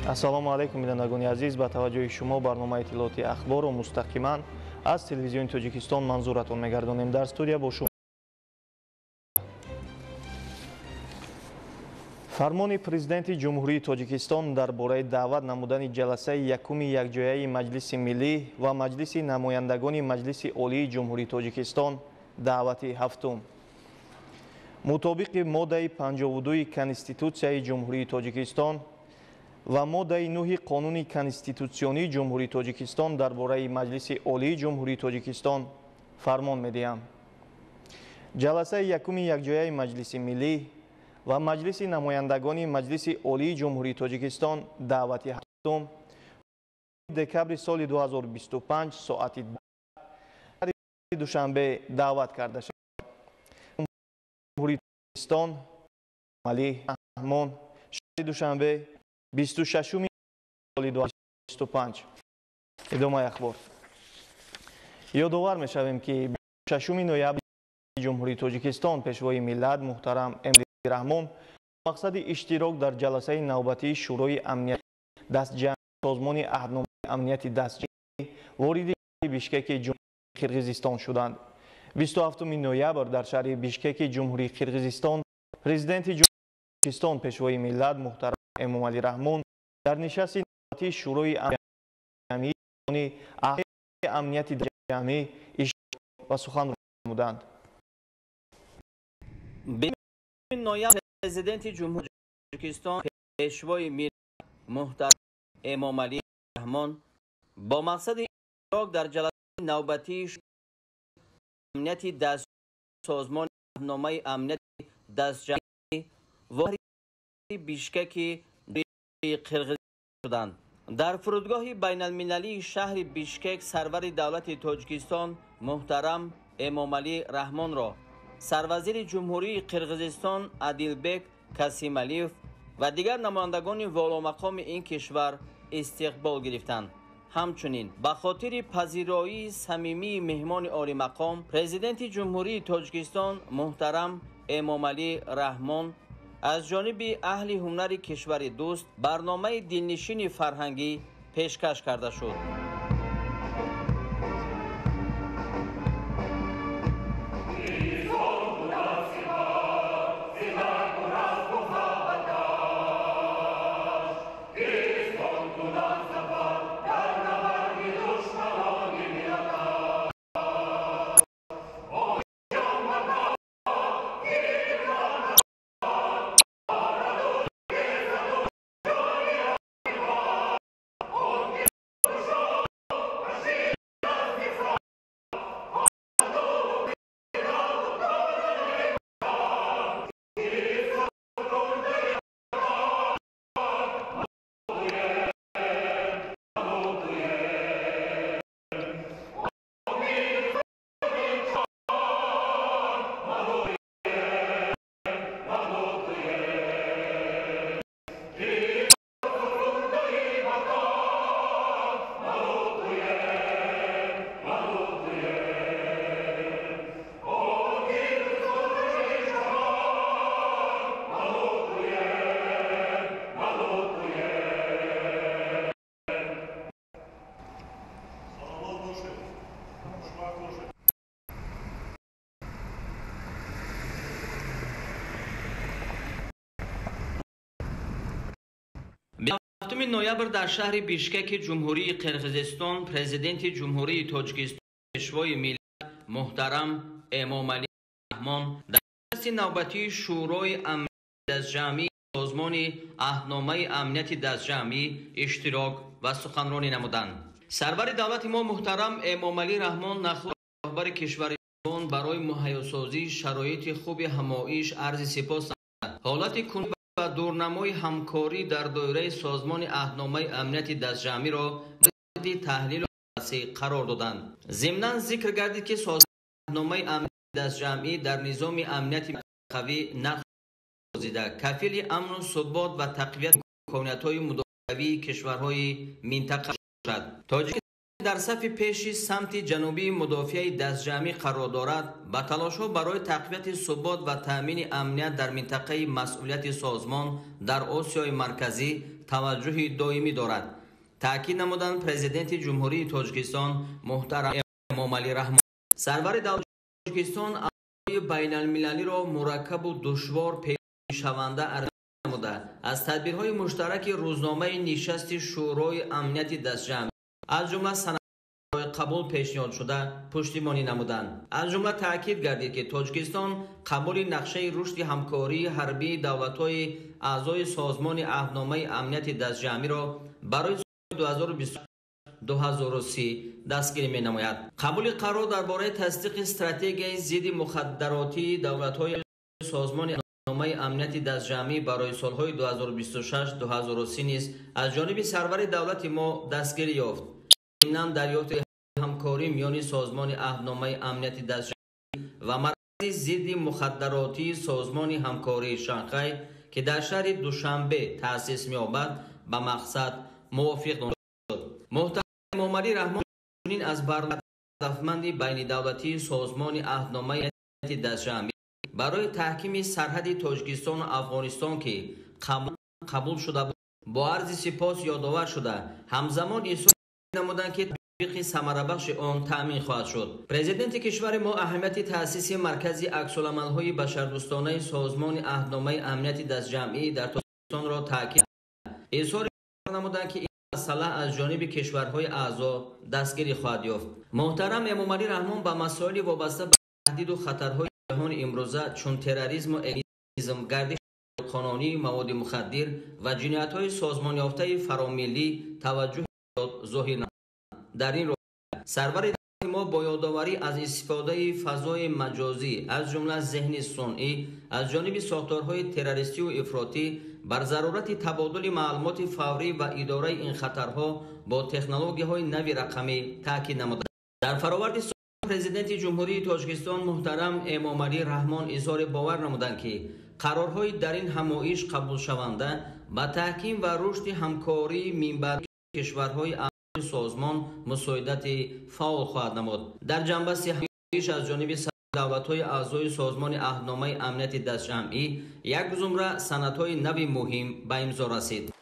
ассалому алайкум бинандагони азиз, ба таваҷҷӯҳи шумо барномаи иттилооти ахбору мустақиман аз телевизиони Тоҷикистон манзуратон мегардонем. Дар студия бо шумо фармони президенти ҷумҳурии Тоҷикистон дар бораи даъват намудани ҷаласаи якуми якҷояи Маҷлиси миллӣ ва Маҷлиси намояндагони Маҷлиси олии ҷумҳурии Тоҷикистон даъвати ҳафтум. мутобиқи моддаи 52 Конститутсияи ҷумҳурии Тоҷикистон ва моддаи 9 қонуни конститутсионии ҷумҳурии Тоҷикистон дар бораи Маҷлиси олии ҷумҳурии Тоҷикистон фармон медиҳам. ҷаласаи якуми якҷояи Маҷлиси миллӣ ва Маҷлиси намояндагони Маҷлиси олии ҷумҳурии Тоҷикистон даъвати ҳафтум декабри соли 2025 соати душанбе даъват карда шуд. ҷумҳурии Тоҷикистон Амалӣ Раҳмон душанбе 26 соли 2025. идомаи ахбор. ёдовар мешавем ки 26 ноябри ҷумҳурии Тоҷикистон пешвои миллат муҳтарам Эмомалӣ Раҳмон мақсади иштирок дар ҷаласаи навбатии шӯрои амнияти дастҷамъии созмони аҳдномаи амнияти дастҷамъӣ вориди Бишкеки ҷумҳурии Қирғизистон шуданд. 27 ноябр дар шаҳри Бишкеки ҷумҳурии Қирғизистон президенти ҷумҳурии Тоҷикистон пешвои миллат муҳтарам Эмомалӣ Раҳмон дар нишасти навбатии шӯрои амнияти ҷамъӣ иштирок ва суханронӣ намуданд. ноябр президенти ҷумҳурии Тоҷикистон пешвои миллат муҳтарам Эмомалӣ Раҳмон бо мақсади иштирок дар ҷаласаи навбатии амнияти дастҷамъии созмони раҳномаи амнияти дастҷамъӣ вориди Бишкеки Қирғизистон шуданд. дар фурудгоҳи байналмилалии шаҳри Бишкек сарвари давлати Тоҷикистон муҳтарам Эмомалӣ Раҳмонро сарвазири ҷумҳурии Қирғизистон Адилбек Касималиев ва дигар намояндагони воломақоми ин кишвар истиқбол гирифтанд. ҳамчунин ба хотири пазироии самимии меҳмони олимақом президенти ҷумҳурии Тоҷикистон муҳтарам Эмомалӣ Раҳмон аз ҷониби аҳли ҳунари кишвари дӯст барномаи дилнишини фарҳангӣ пешкаш карда шуд. ноябр дар шаҳри Бишкеки ҷумҳурии Қирғизистон президенти ҷумҳурии Тоҷикистон пешвои миллат муҳтарам Эмомалӣ Раҳмон дар нишасти навбатии шӯрои амнияти дастҷамъии созмони аҳдномаи амнияти дастҷамъӣ иштирок ва суханронӣ намуданд. сарвари давлати мо муҳтарам Эмомалӣ Раҳмон нахӯрд роҳбари кишвари ҷавон барои муҳайёсозии шароити хуби ҳамоиш арзи сипос намуданд. ҳолати кунӣ ва дурнамои ҳамкорӣ дар доираи созмони аҳдномаи амнияти дастҷамъиро мавриди таҳлилу баррасӣ қарор доданд. зимнан зикр гардид ки созмони аҳдномаи амнияти дастҷамъӣ дар низоми амнияти минтақавӣ нақши гузида кафили амну субот ва тақвияти имкониятҳои мудофиавии кишварҳои минтақа бошад. тоҷикистон дар сафи пеши самти ҷанубии мудофиаи дастҷамъӣ қарор дорад, ба талошҳо барои тақвияти субот ва таъмини амният дар минтақаи масъулияти созмон дар Осиёи Марказӣ توجه دائمی دارد. تاکید نمودند پرزیدنت جمهوری تاجیکستان محترم امامعلی رحمان سرور دولت تاجیکستان اعضای بین المللی را مرکب و دشوار پیش شونده ارزیابی نموده از تدبیرهای مشترک روزنامه نشست شورای امنیت دستجمعی از جمله سند قبول پیشنهاد شده پشتیبانی نمودند. از جمله تاکید گردید که تاجیکستان قبول نقشه رشد همکاری حربی دولت‌های اعضای سازمان عهدنامه امنیت دستجمعی را برای 2030 دستگیری می نماید. قبول قرار درباره تصدیق استراتژی ضد مخدراتی دولت‌های سازمان عهدنامه امنیت دستجمعی برای سالهای 2026-2030 نیز از جانب سرور دولت ما دستگیری یافت. ضمن دریافت همکاری میان سازمان عهدنامه امنیت دستجمعی و مرکز ضد مخدراتی سازمان همکاری شانگهای که در شهر دوشنبه تأسیس می‌یابد به مقصد موافق شد. محترم امامعلی رحمان چنین از برنامه هدفمند بین دولتی سازمان عهدنامه امنیت دستجمعی برای تحکیم سرحد تاجیکستان و افغانستان که قبول شده بود با عرض سپاس یادآور شده همزمان اظهار نمودند که تطبیق ثمره‌بخش آن تامین خواهد شد. پرزیدنت کشور ما اهمیت تأسیس مرکز عکس‌العمل‌های بشردوستانه سازمان عهدنامه امنیت دستجمعی در تاجیکستان را تاکید اظهار نمودند که این مسئله از جانب کشورهای اعضا دستگیری خواهد یافت. محترم امامعلی رحمان با مسائل وابسته به تهدید و خطرهای جهان امروزه چون تروریسم و اکستریمیسم، گردش قانونی مواد مخدر و جنایت‌های سازمان یافته فراملی توجه ظاهر نمود. در این رابطه سرور ما با یادآوری از استفاده فضای مجازی از جمله ذهن صنعی از جانب ساختارهای تروریستی و افراطی بر ضرورت تبادل معلومات فوری و اداره این خطرها با تکنولوژی‌های نوی رقمی تاکید نمود. در فرآورد پرزیدنت جمهوری تاجیکستان محترم امامعلی رحمان اظهار باور نمودند که قرارهای در این همایش قبول شونده با تحکیم و رشد همکاری میان کشورهای سازمان مساعدت فعال خواهد نمود. در جنبه همایش از جانب دولت‌های اعضای سازمان عهدنامه امنیت دستجمعی یک زمره سندهای نوی مهم به امضا رسید.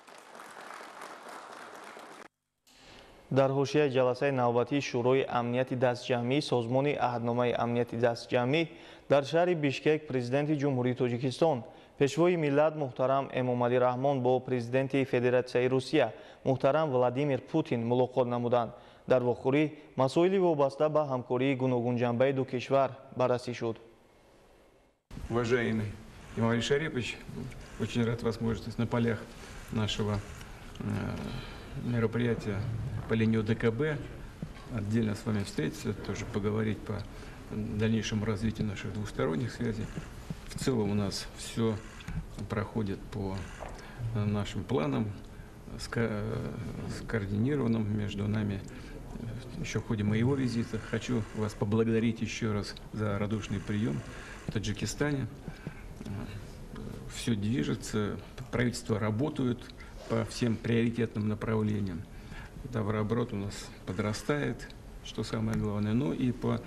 در حوشیه جلسه نوبتی شورای امنیت دستجمعی سازمان عهدنامه امنیت دستجمعی در شهر بیشکک پرزیدنت جمهوری تاجیکستان پیشوای ملت محترم امامعلی رحمان با پرزیدنت فدراسیای روسیه محترم ولادیمیر پوتین ملاقات نمودند. در واخوری مسائل وابسته به همکاری گوناگون جنبه دو کشور بررسی شد. Уважаемый Эмомали Шарипович, очень рад возможности на полях нашего мероприятия по линии ОДКБ отдельно с вами встретиться, тоже поговорить по дальнейшему развитию наших двусторонних связей. В целом у нас все проходит по нашим планам, скоординированным между нами. Еще в ходе моего визита хочу вас поблагодарить еще раз за радушный прием в Таджикистане. Все движется, правительство работает по всем приоритетным направлениям. Товарооборот у нас подрастает, что самое главное. Ну и по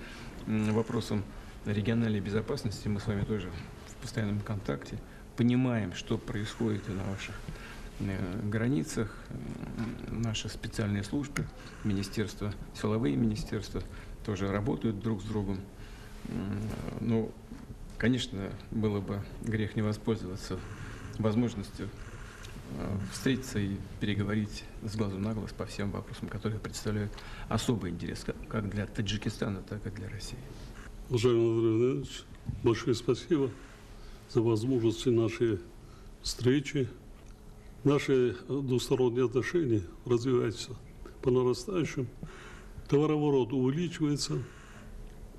вопросам региональной безопасности мы с вами тоже в постоянном контакте. Понимаем, что происходит на ваших границах. Наши специальные службы, министерства, силовые министерства тоже работают друг с другом. Ну, конечно, было бы грех не воспользоваться возможностью встретиться и переговорить с глазу на глаз по всем вопросам, которые представляют особый интерес как для Таджикистана, так и для России. Уважаемый Андрей Леонидович, большое спасибо за возможности нашей встречи. Наши двусторонние отношения развиваются по нарастающим. Товарооборот увеличивается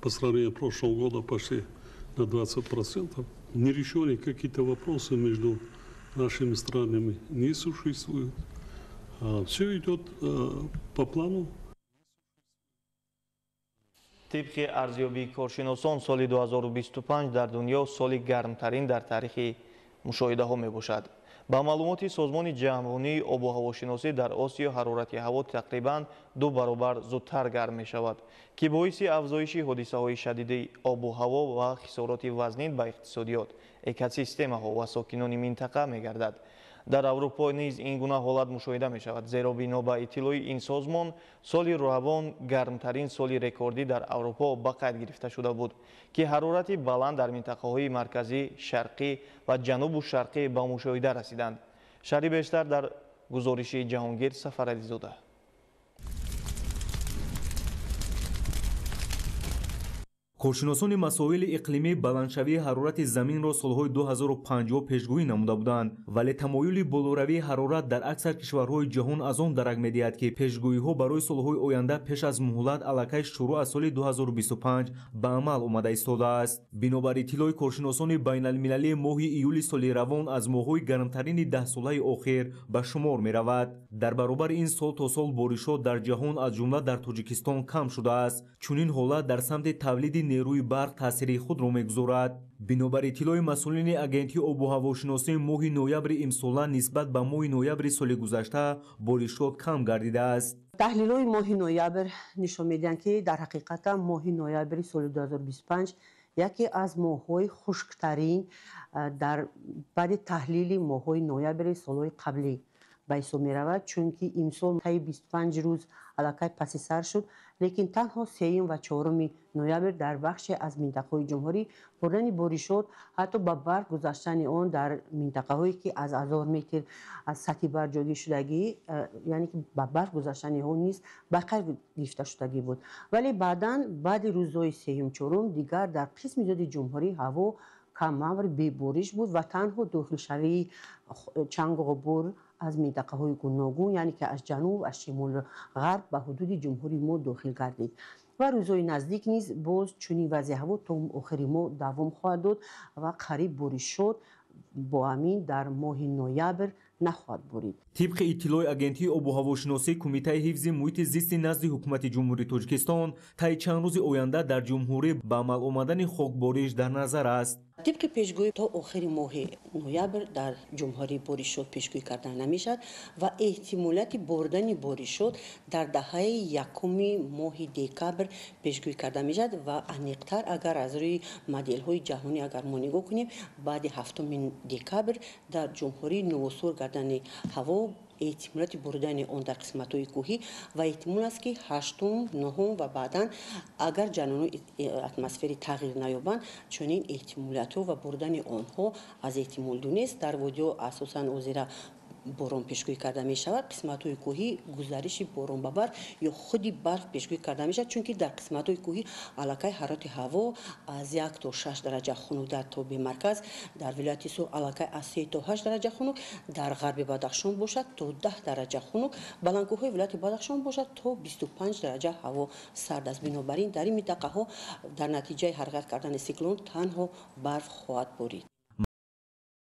по сравнению с прошлым годом почти на 20%. Нерешенные какие-то вопросы между нашими странами не существует. Все идет по плану. طبق ارزیابی کارشناسان سال 2025 در دنیا سال گرمترین در تاریخ مشاهده ها می باشد. با معلومات سازمان جهانی آب و هواشناسی در آسیا حرارت هوا تقریباً 2 برابر زودتر گرم می شود که باعث افزایش حادثه های شدید آب و هوا و خسارات وزنین به اقتصادیات، اکوسیستم ها و ساکنان منطقه می گردد. дар Аврупо низ ин гуна ҳолат мушоҳида мешавад, зеро бино ба иттилои ин созмон соли равон гармтарин соли рекордӣ дар Аврупо ба қайд гирифта шуда буд, ки ҳарорати баланд дар минтақаҳои марказӣ, шарқӣ ва ҷанубу шарқӣ ба мушоҳида расиданд. шаҳри бештар дар гузориши Ҷаҳонгир Сафарализода. коршиносони масоили иқлимӣ баландшавии ҳарорати заминро солҳои 2050 пешгӯӣ намуда буданд, вале тамоюли болоравии ҳарорат дар аксар кишварҳои ҷаҳон аз он дарак медиҳад, ки пешгӯиҳо барои солҳои оянда пеш аз муҳлат аллакай шурӯъ аз соли 2025 ба амал омада истодааст. Бинобар иттилои коршиносони байналмилалӣ, моҳи июли соли равон аз моҳҳои гармтарини 10 солаи охир ба шумор меравад. дар баробари ин сол то сол боришот дар ҷаҳон аз ҷумла дар Тоҷикистон кам шудааст. чунин ҳолат дар самти тавлиди нерӯи барқ таъсири худро мегузорад. бинобар иттилои масъулини агентии обу ҳавошиносӣ, моҳи ноябри имсола нисбат ба моҳи ноябри соли гузашта боришот кам гардидааст. таҳлилҳои моҳи ноябр нишон медиҳанд, ки дар ҳақиқат моҳи ноябри соли 2025 яке аз моҳҳои хушктарин дар баъди таҳлили моҳҳои ноябри солҳои қаблӣ ба ҳисоб меравад, чунки имсол таи 25 рӯз аллакай паси сар шуд, лекин танҳо 3 ва 4 ноябр дар бахше аз минтақаҳои ҷумҳурӣ бурдани боришот ҳатто ба барф гузаштани он дар минтақаҳое ки аз 1000 метр аз сатҳи барф ҷойгир шудагӣ, яъне ки ба барф гузаштани он низ ба қайд гирифта шудагӣ буд. вале баъдан баъди рӯзҳои 3-4 дигар дар қисми зиёди ҷумҳурӣ ҳаво камавр бебориш буд ва танҳо дохилшавии чангу ғубур аз минтақаҳои гуногун, яъне ки аз ҷануб, аз шимолу ғарб ба ҳудуди ҷумҳури мо дохил гардид. ва рӯзҳои наздик низ боз чунин вазъи ҳаво то охири моҳ давом хоҳад дод ва қариб боришот бо амин дар моҳи ноябр нахоҳад борид. тибқи иттилои агентии обу ҳавошиносӣ, кумитаи ҳифзи муҳити зисти назди ҳукумати ҷумҳурии Тоҷикистон таи чанд рӯзи оянда дар ҷумҳурӣ ба амал омадани хокбориш дар назар аст. тибқи пешгӯӣ то охири моҳи ноябр дар ҷумҳурӣ боришот пешгӯӣ карда намешавад ва эҳтимолияти бордани боришот дар даҳаи якуми моҳи декабр пешгӯӣ карда мешавад ва аниқтар агар аз рӯи моделҳои ҷаҳонӣ агар мо нигоҳ кунем, баъди 7 декабр дар ҷумҳурӣ новосор гардани ҳаво эҳтимолияти бурдани он дар қисматҳои кӯҳӣ ва эҳтимол аст ки 8, 9 ва баъдан агар ҷараёнони атмосферӣ тағйир наёбанд, чунин эҳтимолиятҳо ва бурдани онҳо аз эҳтимолдунест. дар водиҳо асосан озира борон пешгӯӣ карда мешавад, қисматҳои кӯҳӣ гузариши борон ба барф ё худи барф пешгӯӣ карда мешавад, чунки дар қисматҳои кӯҳӣ аллакай ҳарорати ҳаво аз 1 то 6 дараҷа хунук дар тоби марказ, дар вилояти Сур аллакай аз 3 то 8 дараҷа хунук, дар ғарби Бадахшон бошад то 10 дараҷа хунук, баландкӯҳҳои вилояти Бадахшон бошад то 25 дараҷа ҳаво сард аст. бинобар ин дар ин минтақаҳо дар натиҷаи ҳаракат кардани циклон танҳо барф хоҳад борид.